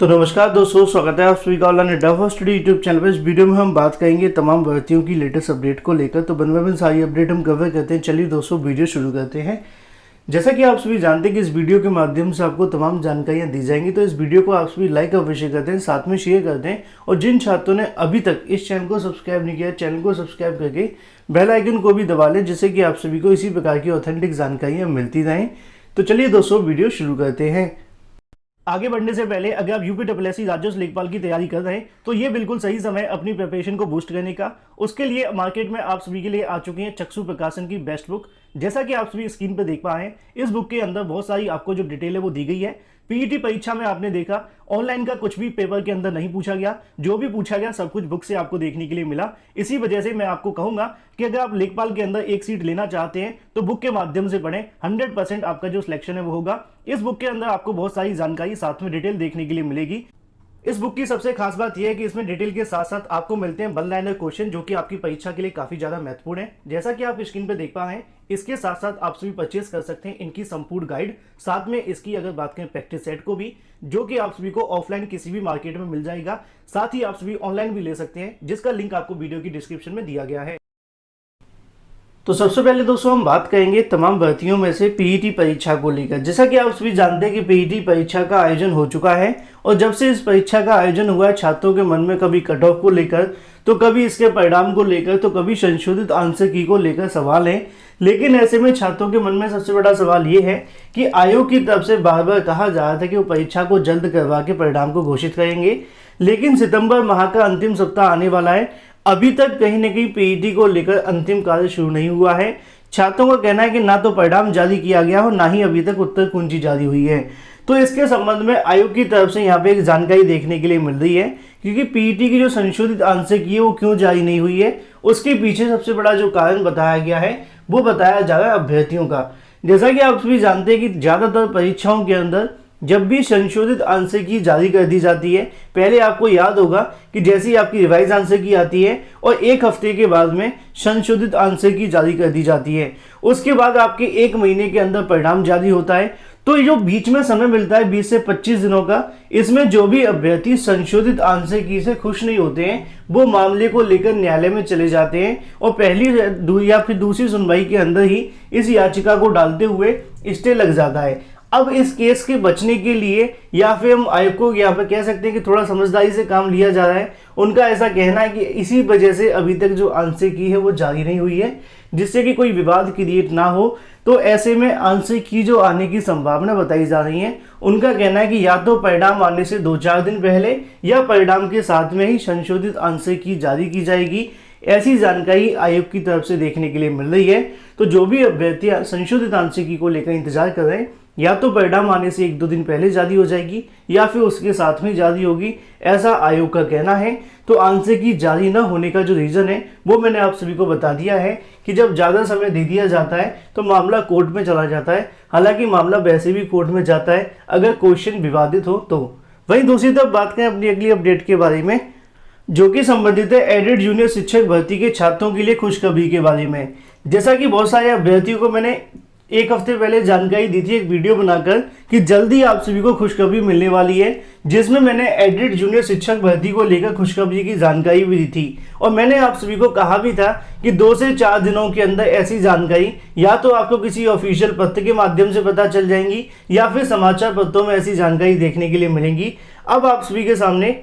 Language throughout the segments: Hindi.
तो नमस्कार दोस्तों, स्वागत है आप सभी का ऑनलाइन अड्डा फॉर स्टडी यूट्यूब चैनल पर। इस वीडियो में हम बात करेंगे तमाम भर्तियों की लेटेस्ट अपडेट को लेकर। तो बन बन सारी अपडेट हम कवर करते हैं। चलिए दोस्तों वीडियो शुरू करते हैं। जैसा कि आप सभी जानते हैं कि इस वीडियो के माध्यम से आपको तमाम जानकारियां दी जाएंगी, तो इस वीडियो को आप सभी लाइक अवश्य करते हैं, साथ में शेयर करते हैं। और जिन छात्रों ने अभी तक इस चैनल को सब्सक्राइब नहीं किया, चैनल को सब्सक्राइब करके बेल आइकन को भी दबा लें, जिससे कि आप सभी को इसी प्रकार की ऑथेंटिक जानकारियाँ मिलती रहें। तो चलिए दोस्तों वीडियो शुरू करते हैं। आगे बढ़ने से पहले अगर आप यूपीएससी राज्योत्सव लेखपाल की तैयारी कर रहे हैं तो ये बिल्कुल सही समय अपनी प्रिपरेशन को बूस्ट करने का। उसके लिए मार्केट में आप सभी के लिए आ चुकी है चक्षु प्रकाशन की बेस्ट बुक। जैसा कि आप सभी स्क्रीन पर देख पा रहे हैं, इस बुक के अंदर बहुत सारी आपको जो डिटेल है वो दी गई है। पीईटी परीक्षा में आपने देखा ऑनलाइन का कुछ भी पेपर के अंदर नहीं पूछा गया, जो भी पूछा गया सब कुछ बुक से आपको देखने के लिए मिला। इसी वजह से मैं आपको कहूंगा कि अगर आप लेखपाल के अंदर एक सीट लेना चाहते हैं तो बुक के माध्यम से पढ़ें। 100% आपका जो सिलेक्शन है वो होगा। इस बुक के अंदर आपको बहुत सारी जानकारी साथ में डिटेल देखने के लिए मिलेगी। इस बुक की सबसे खास बात यह है कि इसमें डिटेल के साथ साथ आपको मिलते हैं वन लाइनर क्वेश्चन, जो कि आपकी परीक्षा के लिए काफी ज्यादा महत्वपूर्ण है। जैसा कि आप स्क्रीन पर देख पा रहे हैं, इसके साथ साथ आप सभी परचेस कर सकते हैं इनकी संपूर्ण गाइड, साथ में इसकी अगर बात करें प्रैक्टिस सेट को भी, जो कि आप सभी को ऑफलाइन किसी भी मार्केट में मिल जाएगा। साथ ही आप सभी ऑनलाइन भी ले सकते हैं, जिसका लिंक आपको वीडियो की डिस्क्रिप्शन में दिया गया है। तो सबसे पहले दोस्तों हम बात करेंगे तमाम भर्तियों में से पीईटी परीक्षा को लेकर। जैसा कि आप सभी जानते हैं कि पीईटी परीक्षा का आयोजन हो चुका है, और जब से इस परीक्षा का आयोजन हुआ है, छात्रों के मन में कभी कट ऑफ को लेकर, तो कभी इसके परिणाम को लेकर, तो कभी संशोधित आंसर की को लेकर सवाल है। लेकिन ऐसे में छात्रों के मन में सबसे बड़ा सवाल ये है कि आयोग की तरफ से बार बार कहा जा रहा था कि वो परीक्षा को जल्द करवा के परिणाम को घोषित करेंगे, लेकिन सितंबर माह का अंतिम सप्ताह आने वाला है, अभी तक कहीं न कहीं पीईटी को लेकर अंतिम कार्य शुरू नहीं हुआ है। छात्रों का कहना है कि ना तो परिणाम जारी किया गया हो, ना ही अभी तक उत्तर कुंजी जारी हुई है। तो इसके संबंध में आयोग की तरफ से यहाँ पे एक जानकारी देखने के लिए मिल रही है, क्योंकि पीईटी की जो संशोधित आंसर की है वो क्यों जारी नहीं हुई है, उसके पीछे सबसे बड़ा जो कारण बताया गया है वो बताया जा रहा है अभ्यर्थियों का। जैसा कि आप सभी जानते हैं कि ज़्यादातर परीक्षाओं के अंदर जब भी संशोधित आंसर की जारी कर दी जाती है, पहले आपको याद होगा कि जैसे ही आपकी रिवाइज आंसर की आती है और एक हफ्ते के बाद में संशोधित आंसर की जारी कर दी जाती है, उसके बाद आपके 1 महीने के अंदर परिणाम जारी होता है। तो ये जो बीच में समय मिलता है 20 से 25 दिनों का, इसमें जो भी अभ्यर्थी संशोधित आंसर की से खुश नहीं होते हैं, वो मामले को लेकर न्यायालय में चले जाते हैं और पहली या फिर दूसरी सुनवाई के अंदर ही इस याचिका को डालते हुए स्टे लग जाता है। अब इस केस के बचने के लिए, या फिर हम आयोग को यहाँ पर कह सकते हैं कि थोड़ा समझदारी से काम लिया जा रहा है, उनका ऐसा कहना है कि इसी वजह से अभी तक जो आंसर की है वो जारी नहीं हुई है, जिससे कि कोई विवाद क्रिएट ना हो। तो ऐसे में आंसर की जो आने की संभावना बताई जा रही है, उनका कहना है कि या तो परिणाम आने से 2-4 दिन पहले या परिणाम के साथ में ही संशोधित आंसर की जारी की जाएगी। ऐसी जानकारी आयोग की तरफ से देखने के लिए मिल रही है। तो जो भी अभ्यर्थी संशोधित आंसर की को लेकर इंतजार कर रहे हैं, या तो परिणाम आने से 1-2 दिन पहले जारी हो जाएगी या फिर उसके साथ में जारी होगी, ऐसा आयोग का कहना है। तो आंसर की जारी न होने का जो रीज़न है वो मैंने आप सभी को बता दिया है कि जब ज़्यादा समय दे दिया जाता है तो मामला कोर्ट में चला जाता है। हालांकि मामला वैसे भी कोर्ट में जाता है अगर क्वेश्चन विवादित हो तो। वहीं दूसरी तरफ बात करें अपनी अगली अपडेट के बारे में, जो कि संबंधित है एडेड जूनियर शिक्षक भर्ती के छात्रों के लिए खुशखबरी के बारे में। जैसा कि बहुत सारे अभ्यर्थियों को मैंने 1 हफ्ते पहले जानकारी दी थी एक वीडियो बनाकर कि जल्दी आप सभी को खुशखबरी मिलने वाली है, जिसमें मैंने एडेड जूनियर शिक्षक भर्ती को लेकर खुशखबरी की जानकारी भी दी थी। और मैंने आप सभी को कहा भी था कि 2 से 4 दिनों के अंदर ऐसी जानकारी या तो आपको किसी ऑफिशियल पत्र के माध्यम से पता चल जाएंगी या फिर समाचार पत्रों में ऐसी जानकारी देखने के लिए मिलेंगी। अब आप सभी के सामने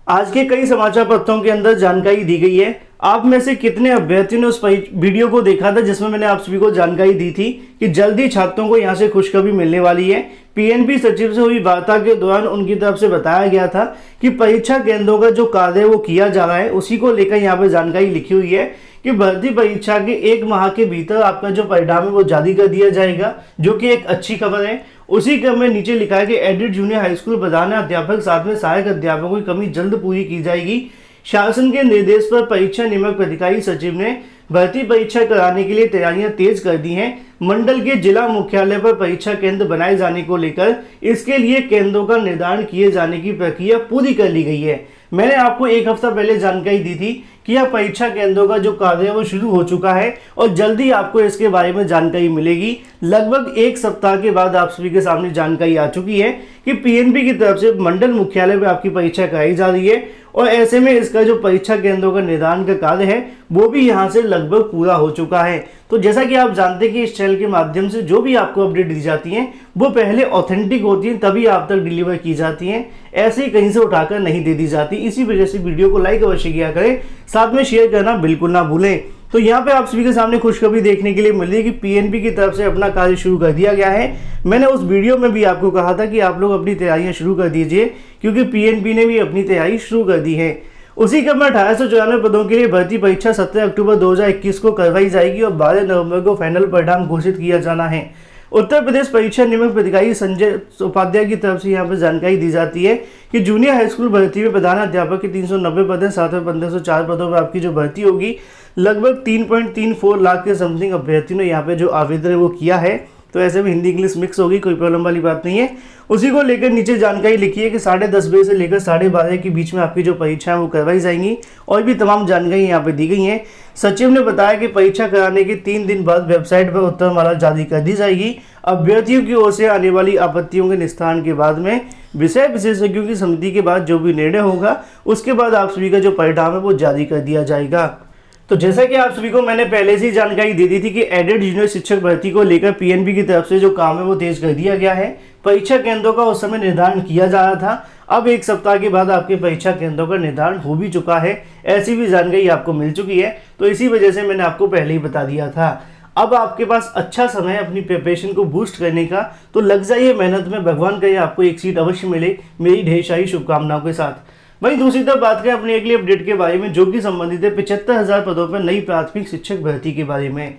आज के कई समाचार पत्रों के अंदर जानकारी दी गई है। आप में से कितने अभ्यर्थियों ने उस वीडियो को देखा था जिसमें मैंने आप सभी को जानकारी दी थी कि जल्दी छात्रों को यहां से खुशखबरी मिलने वाली है। पीएनबी सचिव से हुई वार्ता के दौरान उनकी तरफ से बताया गया था कि परीक्षा केंद्रों का जो कार्य वो किया जा रहा है, उसी को लेकर यहाँ पर जानकारी लिखी हुई है कि भर्ती परीक्षा के 1 माह के भीतर आपका जो परिणाम है वो जारी कर दिया जाएगा, जो कि एक अच्छी खबर है। उसी क्रम में नीचे लिखा है कि एडेड जूनियर हाई स्कूल प्रधान अध्यापक साथ में सहायक अध्यापकों की कमी जल्द पूरी की जाएगी। शासन के निर्देश पर परीक्षा नियामक अधिकारी सचिव ने भर्ती परीक्षा कराने के लिए तैयारियां तेज कर दी हैं। मंडल के जिला मुख्यालय पर परीक्षा केंद्र बनाए जाने को लेकर इसके लिए केंद्रों का निर्धारण किए जाने की प्रक्रिया पूरी कर ली गई है। मैंने आपको एक हफ्ता पहले जानकारी दी थी कि यह परीक्षा केंद्रों का जो कार्य है वो शुरू हो चुका है और जल्दी आपको इसके बारे में जानकारी मिलेगी। लगभग एक सप्ताह के बाद आप सभी के सामने जानकारी आ चुकी है कि पीएनबी की तरफ से मंडल मुख्यालय में आपकी परीक्षा कराई जा रही है और ऐसे में इसका जो परीक्षा केंद्रों का निर्धारण का कार्य है वो भी यहाँ से लगभग पूरा हो चुका है। तो जैसा कि आप जानते हैं कि इस चैनल के माध्यम से जो भी आपको अपडेट दी जाती हैं वो पहले ऑथेंटिक होती हैं, तभी आप तक डिलीवर की जाती हैं, ऐसे ही कहीं से उठाकर नहीं दे दी जाती। इसी वजह से वीडियो को लाइक अवश्य किया करें, साथ में शेयर करना बिल्कुल ना भूलें। तो यहाँ पे आप सभी के सामने खुशखबरी देखने के लिए मिल रही है कि पीएनबी की तरफ से अपना कार्य शुरू कर दिया गया है। मैंने उस वीडियो में भी आपको कहा था कि आप लोग अपनी तैयारियां शुरू कर दीजिए क्योंकि पीएनबी ने भी अपनी तैयारी शुरू कर दी है। उसी क्रम में 1894 पदों के लिए भर्ती परीक्षा 17 अक्टूबर 2021 को करवाई जाएगी और 12 नवंबर को फाइनल परिणाम घोषित किया जाना है। उत्तर प्रदेश परीक्षा नियमक अधिकारी संजय उपाध्याय की तरफ से यहाँ पर जानकारी दी जाती है कि जूनियर हाई स्कूल भर्ती में प्रधान अध्यापक के 390 पद हैं, साथ में 1504 पदों पर आपकी जो भर्ती होगी लगभग 3.34 लाख के समथिंग अभ्यर्थियों ने यहाँ पे जो आवेदन है वो किया है। तो ऐसे में हिंदी इंग्लिश मिक्स होगी, कोई प्रॉब्लम वाली बात नहीं है। उसी को लेकर नीचे जानकारी लिखी है कि 10:30 बजे से लेकर 12:30 के बीच में आपकी जो परीक्षा है वो करवाई जाएंगी और भी तमाम जानकारी यहाँ पे दी गई है। सचिव ने बताया कि परीक्षा कराने के 3 दिन बाद वेबसाइट पर उत्तरमाला जारी कर दी जाएगी। अभ्यर्थियों की ओर से आने वाली आपत्तियों के निस्तारण के बाद में विषय विशेषज्ञों की समिति के बाद जो भी निर्णय होगा उसके बाद आप सभी का जो परिणाम है वो जारी कर दिया जाएगा। तो जैसा कि आप सभी को मैंने पहले से ही जानकारी दे दी थी कि एडेड जूनियर शिक्षक भर्ती को लेकर पीएनबी की तरफ से जो काम है वो तेज कर दिया गया है। परीक्षा केंद्रों का उस समय निर्धारण किया जा रहा था, अब एक सप्ताह के बाद आपके परीक्षा केंद्रों का निर्धारण हो भी चुका है, ऐसी भी जानकारी आपको मिल चुकी है। तो इसी वजह से मैंने आपको पहले ही बता दिया था। अब आपके पास अच्छा समय अपनी प्रिपरेशन को बूस्ट करने का, तो लग जाइए मेहनत में, भगवान करे आपको एक सीट अवश्य मिले, मेरी ढेर सारी शुभकामनाओं के साथ। वहीं दूसरी तरफ बात करें अपनी अगली अपडेट के बारे में जो कि संबंधित है 75,000 पदों पर नई प्राथमिक शिक्षक भर्ती के बारे में।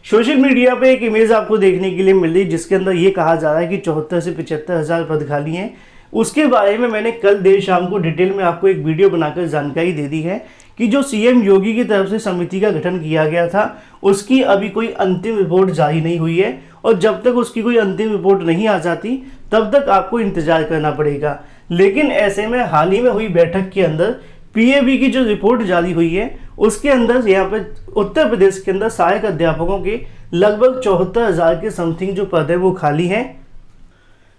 सोशल मीडिया पे एक इमेज आपको देखने के लिए मिल रही है जिसके अंदर ये कहा जा रहा है कि 74 से 75,000 पद खाली हैं। उसके बारे में मैंने कल देर शाम को डिटेल में आपको एक वीडियो बनाकर जानकारी दे दी है कि जो सीएम योगी की तरफ से समिति का गठन किया गया था उसकी अभी कोई अंतिम रिपोर्ट जारी नहीं हुई है और जब तक उसकी कोई अंतिम रिपोर्ट नहीं आ जाती तब तक आपको इंतजार करना पड़ेगा। लेकिन ऐसे में हाल ही में हुई बैठक के अंदर पीएबी की जो रिपोर्ट जारी हुई है उसके अंदर यहाँ पे उत्तर प्रदेश के अंदर सहायक अध्यापकों के लगभग 74,000 के समथिंग जो पद है वो खाली हैं,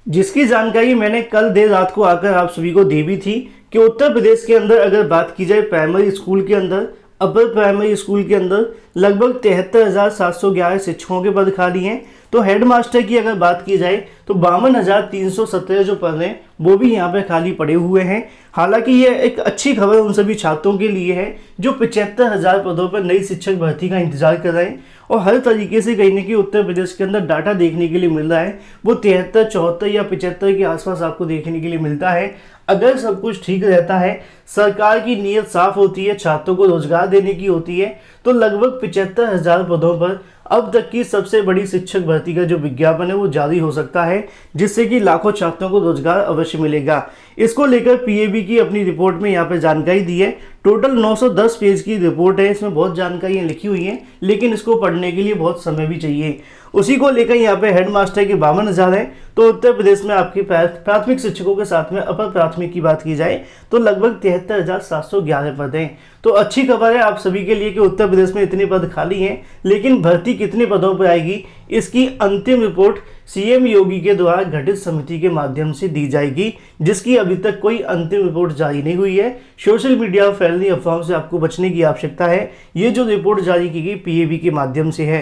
जिसकी जानकारी मैंने कल देर रात को आकर आप सभी को दे भी थी कि उत्तर प्रदेश के अंदर अगर बात की जाए प्राइमरी स्कूल के अंदर, अपर प्राइमरी स्कूल के अंदर लगभग 73,711 शिक्षकों के पद खाली हैं। तो हेडमास्टर की अगर बात की जाए तो 52,317 जो पद हैं वो भी यहाँ पे खाली पड़े हुए हैं। हालांकि ये एक अच्छी खबर उन सभी छात्रों के लिए है जो 75,000 पदों पर नई शिक्षक भर्ती का इंतजार कर रहे हैं और हर तरीके से कहीं ना कहीं उत्तर प्रदेश के अंदर डाटा देखने के लिए मिल रहा है वो 73, 74 या 75 के आसपास आपको देखने के लिए मिलता है। अगर सब कुछ ठीक रहता है, सरकार की नीयत साफ होती है, छात्रों को रोजगार देने की होती है, तो लगभग 75,000 पदों पर अब तक की सबसे बड़ी शिक्षक भर्ती का जो विज्ञापन है वो जारी हो सकता है, जिससे कि लाखों छात्रों को रोजगार अवश्य मिलेगा। इसको लेकर पीएबी की अपनी रिपोर्ट में यहाँ पे जानकारी दी है। टोटल 910 पेज की रिपोर्ट है, इसमें बहुत जानकारियाँ लिखी हुई हैं, लेकिन इसको पढ़ने के लिए बहुत समय भी चाहिए। उसी को लेकर यहाँ पे हेडमास्टर के 52,000 है। तो उत्तर प्रदेश में आपकी प्राथमिक शिक्षकों के साथ में अपर प्राथमिक की बात की जाए तो लगभग 73,711 पद हैं। तो अच्छी खबर है आप सभी के लिए कि उत्तर प्रदेश में इतने पद खाली हैं, लेकिन भर्ती कितने पदों पर आएगी इसकी अंतिम रिपोर्ट सीएम योगी के द्वारा गठित समिति के माध्यम से दी जाएगी, जिसकी अभी तक कोई अंतिम रिपोर्ट जारी नहीं हुई है। सोशल मीडिया पर फैलनी अफवाहों से आपको बचने की आवश्यकता है। ये जो रिपोर्ट जारी की गई पीएबी के माध्यम से है,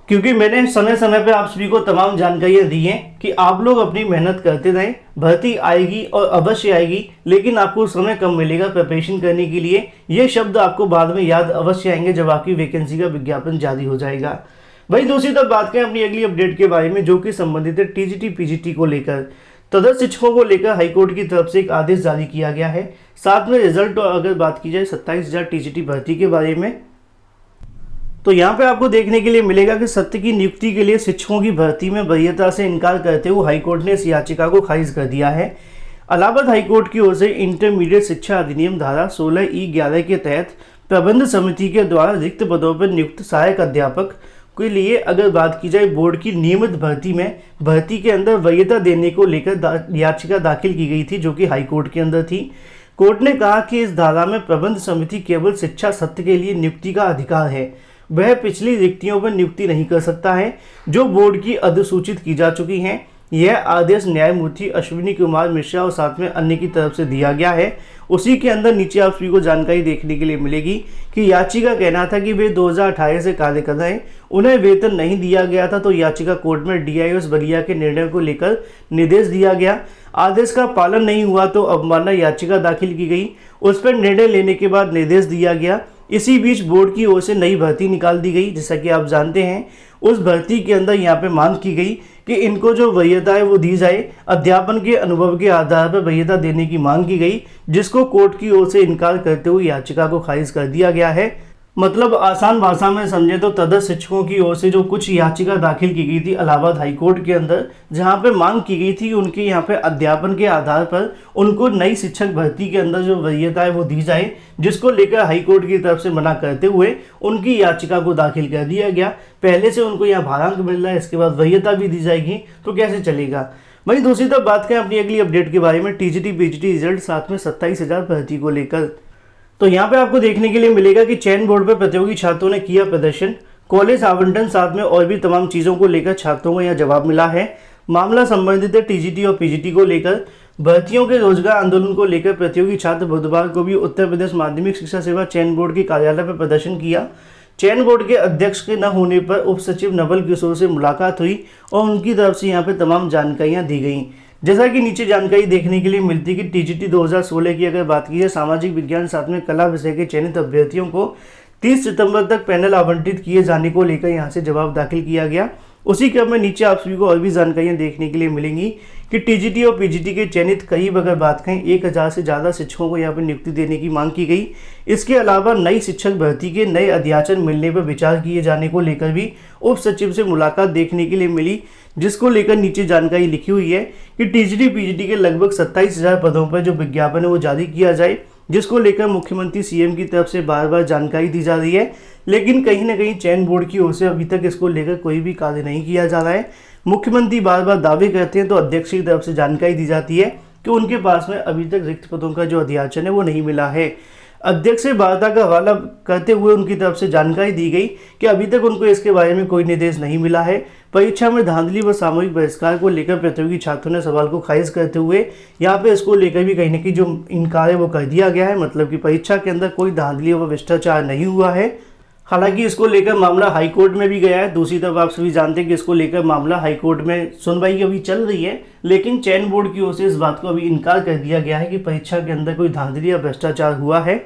क्योंकि मैंने समय समय पर आप सभी को तमाम जानकारियां दी हैं कि आप लोग अपनी मेहनत करते रहें, भर्ती आएगी और अवश्य आएगी, लेकिन आपको समय कम मिलेगा प्रिपरेशन करने के लिए। ये शब्द आपको बाद में याद अवश्य आएंगे जब आपकी वैकेंसी का विज्ञापन जारी हो जाएगा। वहीं दूसरी तरफ बात करें अपनी अगली अपडेट के बारे में जो कि संबंधित है टीजीटी पीजीटी को लेकर। तदर्थ शिक्षकों को लेकर हाईकोर्ट की तरफ से एक आदेश जारी किया गया है। साथ में रिजल्ट और अगर बात की जाए 27,000 टीजीटी भर्ती के बारे में, तो यहाँ पे आपको देखने के लिए मिलेगा कि सत्य की नियुक्ति के लिए शिक्षकों की भर्ती में वरीयता से इनकार करते हुए हाईकोर्ट ने इस याचिका को खारिज कर दिया है। इलाहाबाद हाईकोर्ट की ओर से इंटरमीडिएट शिक्षा अधिनियम धारा 16E11 के तहत प्रबंध समिति के द्वारा रिक्त पदों पर नियुक्त सहायक अध्यापक के लिए अगर बात की जाए बोर्ड की नियमित भर्ती में भर्ती के अंदर वरीयता देने को लेकर याचिका दाखिल की गई थी, जो कि हाईकोर्ट के अंदर थी। कोर्ट ने कहा कि इस धारा में प्रबंध समिति केवल शिक्षा सत्र के लिए नियुक्ति का अधिकार है, वह पिछली रिक्तियों पर नियुक्ति नहीं कर सकता है जो बोर्ड की अधिसूचित की जा चुकी हैं। यह आदेश न्यायमूर्ति अश्विनी कुमार मिश्रा और साथ में अन्य की तरफ से दिया गया है। उसी के अंदर नीचे आप सभी को जानकारी देखने के लिए मिलेगी कि याचिका कहना था कि वे 2018 से कार्य कर रहे हैं, उन्हें वेतन नहीं दिया गया था, तो याचिका कोर्ट में डीआईओएस बलिया के निर्णय को लेकर निर्देश दिया गया। आदेश का पालन नहीं हुआ तो अवमानना याचिका दाखिल की गई, उस पर निर्णय लेने के बाद निर्देश दिया गया। इसी बीच बोर्ड की ओर से नई भर्ती निकाल दी गई। जैसा कि आप जानते हैं उस भर्ती के अंदर यहाँ पे मांग की गई कि इनको जो वरीयता है वो दी जाए, अध्यापन के अनुभव के आधार पर वरीयता देने की मांग की गई, जिसको कोर्ट की ओर से इनकार करते हुए याचिका को खारिज कर दिया गया है। मतलब आसान भाषा में समझे तो तदस्थ शिक्षकों की ओर से जो कुछ याचिका दाखिल की गई थी इलाहाबाद हाईकोर्ट के अंदर, जहां पे मांग की गई थी उनके यहाँ पे अध्यापन के आधार पर उनको नई शिक्षक भर्ती के अंदर जो वरीयता है वो दी जाए, जिसको लेकर हाईकोर्ट की तरफ से मना करते हुए उनकी याचिका को दाखिल कर दिया गया। पहले से उनको यहाँ भारांक मिल रहा है, इसके बाद वरीयता भी दी जाएगी, तो कैसे चलेगा। वहीं दूसरी तरफ बात करें अपनी अगली अपडेट के बारे में, टीजीटी पीजीटी रिजल्ट साथ में 27,000 भर्ती को लेकर, तो यहाँ पे आपको देखने के लिए मिलेगा कि चयन बोर्ड पर प्रतियोगी छात्रों ने किया प्रदर्शन, कॉलेज आवंटन साथ में और भी तमाम चीज़ों को लेकर छात्रों को यहाँ जवाब मिला है। मामला संबंधित है टीजीटी और पीजीटी को लेकर। भर्तियों के रोजगार आंदोलन को लेकर प्रतियोगी छात्र बुधवार को भी उत्तर प्रदेश माध्यमिक शिक्षा सेवा चयन बोर्ड के कार्यालय पर प्रदर्शन किया। चयन बोर्ड के अध्यक्ष के न होने पर उप सचिव नवल किशोर से मुलाकात हुई और उनकी तरफ से यहाँ पे तमाम जानकारियाँ दी गई। जैसा कि नीचे जानकारी देखने के लिए मिलती है कि टीजीटी 2016 की अगर बात की जाए, सामाजिक विज्ञान साथ में कला विषय के चयनित अभ्यर्थियों को 30 सितंबर तक पैनल आवंटित किए जाने को लेकर यहां से जवाब दाखिल किया गया। उसी क्रम में नीचे आप सभी को और भी जानकारियां देखने के लिए मिलेंगी कि टीजीटी और पीजीटी के चयनित करीब अगर बात करें 1000 से ज़्यादा शिक्षकों को यहाँ पर नियुक्ति देने की मांग की गई। इसके अलावा नई शिक्षक भर्ती के नए अध्याचन मिलने पर विचार किए जाने को लेकर भी उप सचिव से मुलाकात देखने के लिए मिली, जिसको लेकर नीचे जानकारी लिखी हुई है कि टीजीटी पीजीटी के लगभग 27,000 पदों पर जो विज्ञापन है वो जारी किया जाए, जिसको लेकर मुख्यमंत्री सीएम की तरफ से बार बार जानकारी दी जा रही है। लेकिन कहीं ना कहीं चयन बोर्ड की ओर से अभी तक इसको लेकर कोई भी कार्य नहीं किया जा रहा है। मुख्यमंत्री बार बार दावे करते हैं तो अध्यक्ष की तरफ से जानकारी दी जाती है कि उनके पास में अभी तक रिक्त पदों का जो अध्याचन है वो नहीं मिला है। अध्यक्ष से वार्ता का हवाला करते हुए उनकी तरफ से जानकारी दी गई कि अभी तक उनको इसके बारे में कोई निर्देश नहीं मिला है। परीक्षा में धांधली व सामूहिक बहिष्कार को लेकर प्रतियोगी छात्रों ने सवाल को खारिज करते हुए यहाँ पे इसको लेकर भी कहीं ना कहीं जो इनकार है वो कर दिया गया है। मतलब कि परीक्षा के अंदर कोई धांधली व भ्रष्टाचार नहीं हुआ है। हालांकि इसको लेकर मामला हाईकोर्ट में भी गया है। दूसरी तरफ आप सभी जानते हैं कि इसको लेकर मामला हाईकोर्ट में सुनवाई अभी चल रही है, लेकिन चयन बोर्ड की ओर से इस बात को अभी इनकार कर दिया गया है कि परीक्षा के अंदर कोई धांधली या भ्रष्टाचार हुआ है।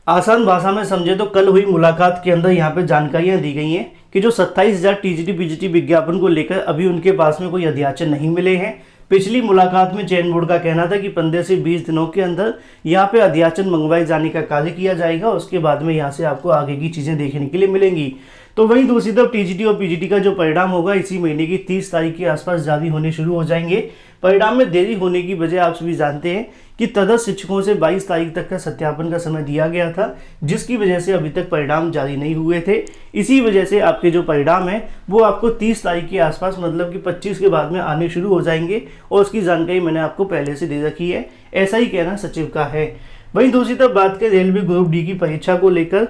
आसान भाषा में समझे तो कल हुई मुलाकात के अंदर यहाँ पे जानकारियाँ दी गई हैं कि जो 27,000 टीजीटी पीजीटी विज्ञापन को लेकर अभी उनके पास में कोई अध्याचन नहीं मिले हैं। पिछली मुलाकात में चयन बोर्ड का कहना था कि 15 से 20 दिनों के अंदर यहाँ पे अध्याचन मंगवाए जाने का कार्य किया जाएगा, उसके बाद में यहाँ से आपको आगे की चीज़ें देखने के लिए मिलेंगी। तो वहीं दूसरी तरफ टीजीटी और पीजीटी का जो परिणाम होगा इसी महीने की 30 तारीख के आसपास जारी होने शुरू हो जाएंगे। परिणाम में देरी होने की वजह आप सभी जानते हैं कि तदस्थ शिक्षकों से 22 तारीख तक का सत्यापन का समय दिया गया था, जिसकी वजह से अभी तक परिणाम जारी नहीं हुए थे। इसी वजह से आपके जो परिणाम है वो आपको 30 तारीख के आसपास मतलब कि 25 के बाद में आने शुरू हो जाएंगे, और उसकी जानकारी मैंने आपको पहले से दे रखी है। ऐसा ही कहना सचिव का है। वहीं दूसरी तरफ बात करें रेलवे ग्रुप डी की परीक्षा को लेकर,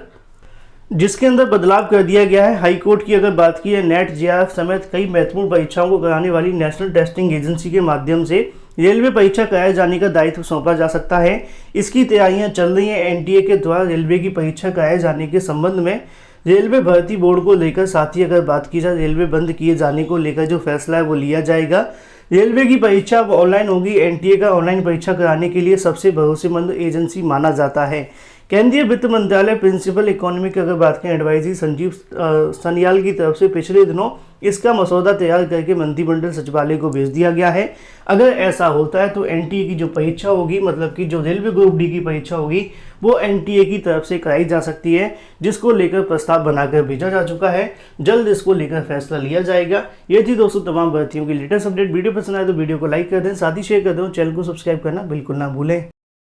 जिसके अंदर बदलाव कर दिया गया है। हाईकोर्ट की अगर बात की है, नेट जेआरएफ समेत कई महत्वपूर्ण परीक्षाओं को कराने वाली नेशनल टेस्टिंग एजेंसी के माध्यम से रेलवे परीक्षा कराए जाने का दायित्व सौंपा जा सकता है। इसकी तैयारियां चल रही हैं। एनटीए के द्वारा रेलवे की परीक्षा कराए जाने के संबंध में रेलवे भर्ती बोर्ड को लेकर, साथ ही अगर बात की जाए रेलवे बंद किए जाने को लेकर जो फैसला है वो लिया जाएगा। रेलवे की परीक्षा अब ऑनलाइन होगी। एनटीए का ऑनलाइन परीक्षा कराने के लिए सबसे भरोसेमंद एजेंसी माना जाता है। केंद्रीय वित्त मंत्रालय प्रिंसिपल इकोनॉमिक अगर बात करें एडवाइजरी संजीव सनियाल की तरफ से पिछले दिनों इसका मसौदा तैयार करके मंत्रिमंडल सचिवालय को भेज दिया गया है। अगर ऐसा होता है तो एनटीए की जो परीक्षा होगी, मतलब कि जो रेलवे ग्रुप डी की परीक्षा होगी, वो एनटीए की तरफ से कराई जा सकती है, जिसको लेकर प्रस्ताव बनाकर भेजा जा चुका है। जल्द इसको लेकर फैसला लिया जाएगा। ये थी दोस्तों तमाम भर्तियों की लेटेस्ट अपडेट। वीडियो पसंद आए तो वीडियो को लाइक कर दें, साथ ही शेयर कर दें, चैनल को सब्सक्राइब करना बिल्कुल ना भूलें।